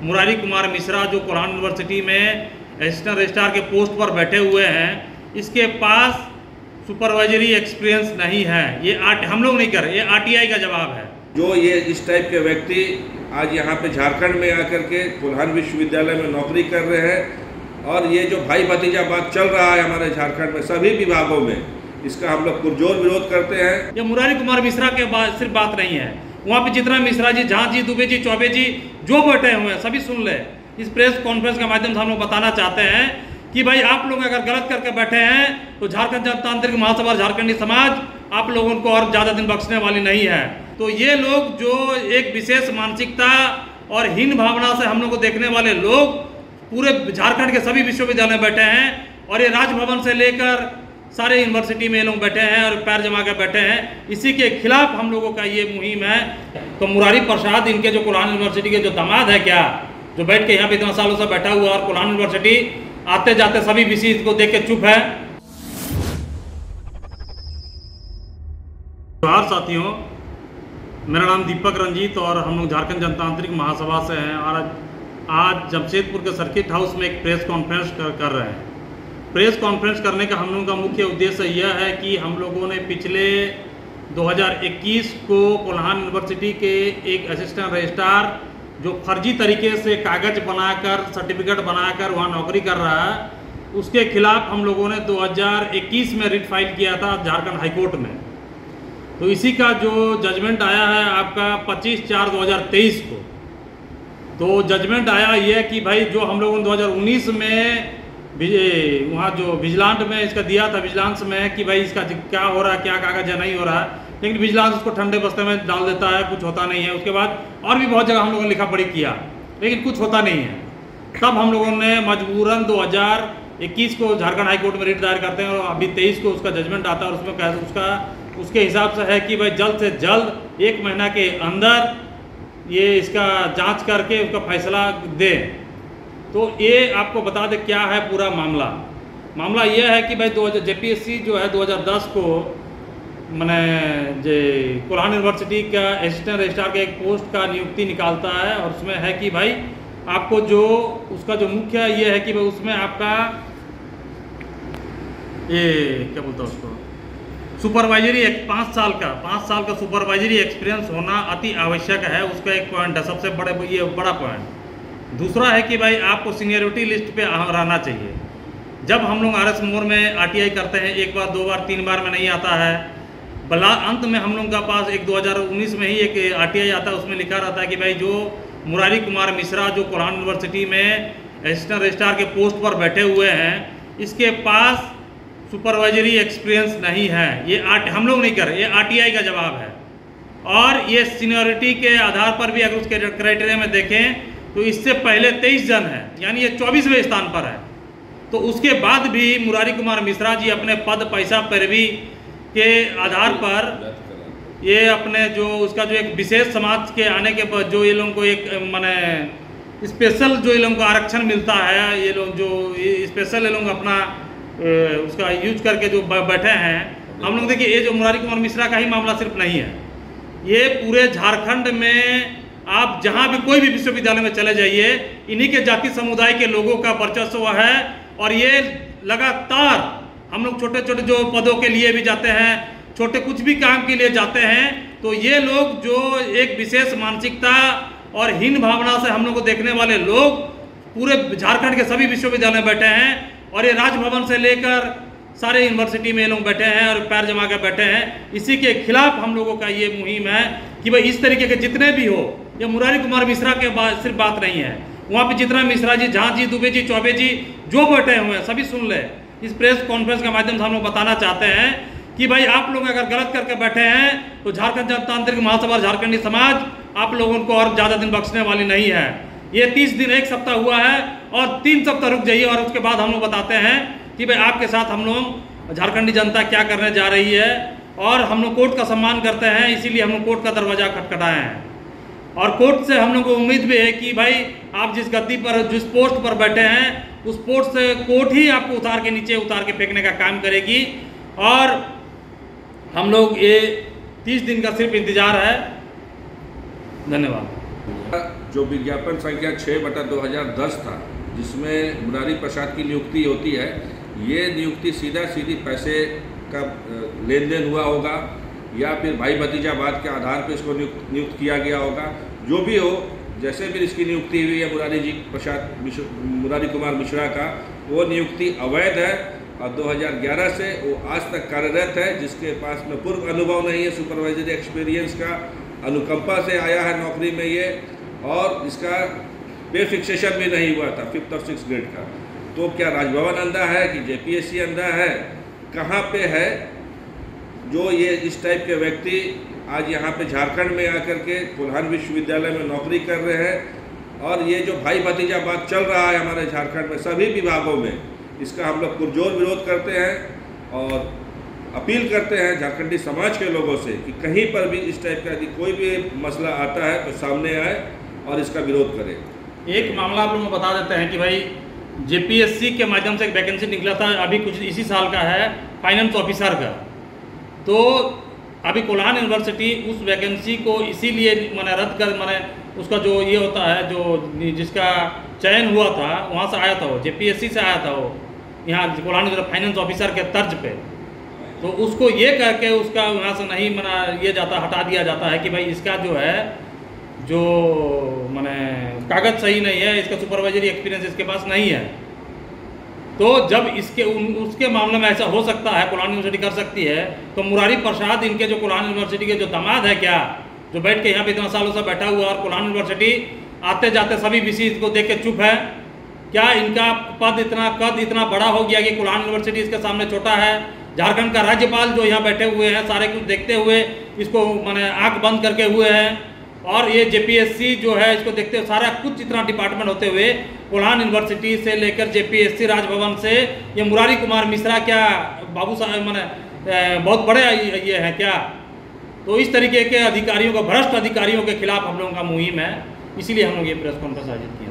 मुरारी कुमार मिश्रा जो कोल्हान यूनिवर्सिटी में assistant registrar के पोस्ट पर बैठे हुए हैं, इसके पास सुपरवाइजरी एक्सपीरियंस नहीं है। ये हम लोग नहीं कर रहे, ये आरटीआई का जवाब है। जो ये इस टाइप के व्यक्ति आज यहाँ पे झारखंड में आकर के कोल्हान विश्वविद्यालय में नौकरी कर रहे हैं और ये जो भाई भतीजा बात चल रहा है हमारे झारखंड में सभी विभागों में, इसका हम लोग पुरजोर विरोध करते हैं। ये मुरारी कुमार मिश्रा के बाद सिर्फ बात नहीं है, वहाँ पे जितना मिश्रा जी, झा जी, दुबे जी, चौबे जी जो बैठे हुए हैं सभी सुन ले। इस प्रेस कॉन्फ्रेंस के माध्यम से हम लोग बताना चाहते हैं कि भाई आप लोग अगर गलत करके बैठे हैं तो झारखंड जनतांत्रिक महासभा झारखंडी समाज आप लोगों को और ज़्यादा दिन बख्शने वाली नहीं है। तो ये लोग जो एक विशेष मानसिकता और हीन भावना से हम लोग को देखने वाले लोग पूरे झारखंड के सभी विश्वविद्यालय में बैठे हैं और ये राजभवन से लेकर सारे यूनिवर्सिटी में ये लोग बैठे हैं और पैर जमा कर बैठे हैं। इसी के खिलाफ हम लोगों का ये मुहिम है। तो मुरारी प्रसाद इनके जो कोल्हान यूनिवर्सिटी के जो दामाद है क्या, जो बैठ के यहाँ पे इतना सालों से बैठा हुआ और कोल्हान यूनिवर्सिटी आते जाते सभी विषय को देख के चुप है। जोहार साथियों, मेरा नाम दीपक रंजीत और हम लोग झारखंड जनतांत्रिक महासभा से हैं और आज जमशेदपुर के सर्किट हाउस में एक प्रेस कॉन्फ्रेंस कर रहे हैं। प्रेस कॉन्फ्रेंस करने का हम लोगों का मुख्य उद्देश्य यह है कि हम लोगों ने पिछले 2021 को कोल्हान यूनिवर्सिटी के एक असिस्टेंट रजिस्ट्रार जो फर्जी तरीके से कागज बनाकर सर्टिफिकेट बनाकर वहाँ नौकरी कर रहा है, उसके खिलाफ हम लोगों ने 2021 में रिट फाइल किया था झारखंड हाईकोर्ट में। तो इसी का जो जजमेंट आया है आपका 25/4/2023 को, तो जजमेंट आया ये कि भाई जो हम लोगों ने 2019 में वहाँ जो विजिलेंस में इसका दिया था, विजिलेंस में कि भाई इसका क्या हो रहा है, क्या कागज है, नहीं हो रहा है, लेकिन विजिलेंस उसको ठंडे बस्ते में डाल देता है, कुछ होता नहीं है। उसके बाद और भी बहुत जगह हम लोगों ने लिखा पढ़ी किया लेकिन कुछ होता नहीं है। तब हम लोगों ने मजबूरन 2021 को झारखंड हाईकोर्ट में रिट दायर करते हैं और अभी 23 को उसका जजमेंट आता है और उसमें कैसे उसके हिसाब से है कि भाई जल्द से जल्द 1 महीना के अंदर ये इसका जांच करके उसका फैसला दे। तो ये आपको बता दे क्या है पूरा मामला ये है कि भाई जेपीएससी जो है 2010 को मैंने जो कोल्हान यूनिवर्सिटी का असिस्टेंट रजिस्ट्रार के एक पोस्ट का नियुक्ति निकालता है और उसमें है कि भाई आपको जो उसका जो मुख्य ये है कि भाई उसमें आपका ये क्या बोलता है उसको सुपरवाइजरी 5 साल का सुपरवाइजरी एक्सपीरियंस होना अति आवश्यक है। उसका एक पॉइंट है, सबसे बड़ा पॉइंट। दूसरा है कि भाई आपको सीनियरिटी लिस्ट पे रहना चाहिए। जब हम लोग RS मोड़ में आरटीआई करते हैं 1 बार 2 बार 3 बार में नहीं आता है, भला अंत में हम लोग का पास एक 2019 में ही एक आरटीआई आता है, उसमें लिखा रहता है कि भाई जो मुरारी कुमार मिश्रा जो कोल्हान यूनिवर्सिटी में असिस्टेंट रजिस्ट्रार के पोस्ट पर बैठे हुए हैं, इसके पास सुपरवाइजरी एक्सपीरियंस नहीं है। ये हम लोग नहीं कर रहे, ये आरटीआई का जवाब है। और ये सीनियरिटी के आधार पर भी अगर उसके क्राइटेरिया में देखें तो इससे पहले 23 जन है, यानी ये 24वें स्थान पर है। तो उसके बाद भी मुरारी कुमार मिश्रा जी अपने पद पैसा पैरवी के आधार पर ये अपने जो उसका जो एक विशेष समाज के आने के बाद जो ये लोगों को एक माने स्पेशल जो ये लोगों को आरक्षण मिलता है, ये लोग जो स्पेशल ये लोग अपना उसका यूज करके जो बैठे हैं। हम लोग देखिए ये जो मुरारी कुमार मिश्रा का ही मामला सिर्फ नहीं है, ये पूरे झारखंड में आप जहाँ भी कोई भी विश्वविद्यालय में चले जाइए, इन्हीं के जाति समुदाय के लोगों का वर्चस्व है। और ये लगातार हम लोग छोटे छोटे जो पदों के लिए भी जाते हैं, छोटे कुछ भी काम के लिए जाते हैं, तो ये लोग जो एक विशेष मानसिकता और हीन भावना से हम लोग को देखने वाले लोग पूरे झारखंड के सभी विश्वविद्यालय में बैठे हैं और ये राजभवन से लेकर सारे यूनिवर्सिटी में ये लोग बैठे हैं और पैर जमा कर बैठे हैं। इसी के खिलाफ हम लोगों का ये मुहिम है कि भाई इस तरीके के जितने भी हो, ये मुरारी कुमार मिश्रा के बाद सिर्फ बात नहीं है, वहाँ पे जितना मिश्रा जी, झा जी, दुबे जी, चौबे जी जो बैठे हुए हैं सभी सुन ले। इस प्रेस कॉन्फ्रेंस के माध्यम से हम लोग बताना चाहते हैं कि भाई आप लोग अगर गलत करके बैठे हैं तो झारखंड जनतांत्रिक महासभा झारखंडी समाज आप लोगों को और ज़्यादा दिन बख्शने वाली नहीं है। ये 30 दिन 1 सप्ताह हुआ है और 3 सप्ताह रुक जाइए और उसके बाद हम लोग बताते हैं कि भाई आपके साथ हम लोग झारखंडी जनता क्या करने जा रही है। और हम लोग कोर्ट का सम्मान करते हैं, इसीलिए हम लोग कोर्ट का दरवाज़ा खटखटाए हैं। और कोर्ट से हम लोग को उम्मीद भी है कि भाई आप जिस गद्दी पर, जिस पोस्ट पर बैठे हैं, उस पोस्ट से कोर्ट ही आपको उतार के नीचे उतार के फेंकने का काम करेगी। और हम लोग ये 30 दिन का सिर्फ इंतज़ार है। धन्यवाद। जो विज्ञापन संख्या 6/2010 था, जिसमें मुरारी प्रसाद की नियुक्ति होती है, ये नियुक्ति सीधी पैसे का लेन देन हुआ होगा या फिर भाई भतीजावाद के आधार पर इसको नियुक्त किया गया होगा। जो भी हो, जैसे भी इसकी नियुक्ति हुई है मुरारी कुमार मिश्रा का, वो नियुक्ति अवैध है और 2011 से वो आज तक कार्यरत है, जिसके पास में पूर्व अनुभव नहीं है सुपरवाइजरी एक्सपीरियंस का, अनुकंपा से आया है नौकरी में ये, और इसका पे फिक्सेशन भी नहीं हुआ था 5th और 6th ग्रेड का। तो क्या राजभवन अंधा है कि जेपीएससी अंधा है? कहाँ पे है जो ये इस टाइप के व्यक्ति आज यहाँ पे झारखंड में आकर के कोल्हान विश्वविद्यालय में नौकरी कर रहे हैं? और ये जो भाई भतीजावाद चल रहा है हमारे झारखंड में सभी विभागों में, इसका हम लोग पुरजोर विरोध करते हैं और अपील करते हैं झारखंडी समाज के लोगों से कि कहीं पर भी इस टाइप का यदि कोई भी मसला आता है तो सामने आए और इसका विरोध करें। एक मामला आप लोगों को बता देते हैं कि भाई जेपीएससी के माध्यम से एक वैकेंसी निकला था, अभी कुछ इसी साल का है, फाइनेंस ऑफिसर का। तो अभी कोल्हान यूनिवर्सिटी उस वैकेंसी को इसीलिए मैंने रद्द कर, मैंने उसका जो ये होता है, जो जिसका चयन हुआ था वहाँ से आया था, वो जेपीएससी से आया था, वो यहाँ कोल्हान फाइनेंस ऑफिसर के तर्ज पे, तो उसको ये करके उसका वहाँ से नहीं मना ये जाता, हटा दिया जाता है कि भाई इसका जो है जो मैंने कागज़ सही नहीं है, इसका सुपरवाइजरी एक्सपीरियंस इसके पास नहीं है। तो जब इसके उसके मामले में ऐसा हो सकता है, कोल्हान यूनिवर्सिटी कर सकती है, तो मुरारी प्रसाद इनके जो कोल्हान यूनिवर्सिटी के जो दामाद है क्या, जो बैठ के यहाँ पे इतना सालों से बैठा हुआ और कोल्हान यूनिवर्सिटी आते जाते सभी विषय को देख के चुप है क्या? इनका कद इतना बड़ा हो गया कि कोल्हान यूनिवर्सिटी इसके सामने छोटा है? झारखंड का राज्यपाल जो यहाँ बैठे हुए हैं सारे कुछ देखते हुए इसको मैंने आंख बंद करके हुए हैं, और ये जेपीएससी जो है इसको देखते हुए सारा कुछ इतना डिपार्टमेंट होते हुए कोल्हान यूनिवर्सिटी से लेकर जेपीएससी राजभवन से ये मुरारी कुमार मिश्रा क्या बाबू साहब मैंने बहुत बड़े ये हैं क्या? तो इस तरीके के अधिकारियों को, भ्रष्ट अधिकारियों के खिलाफ हम लोगों का मुहिम है, इसीलिए हम लोग ये प्रेस कॉन्फ्रेंस आयोजित किए।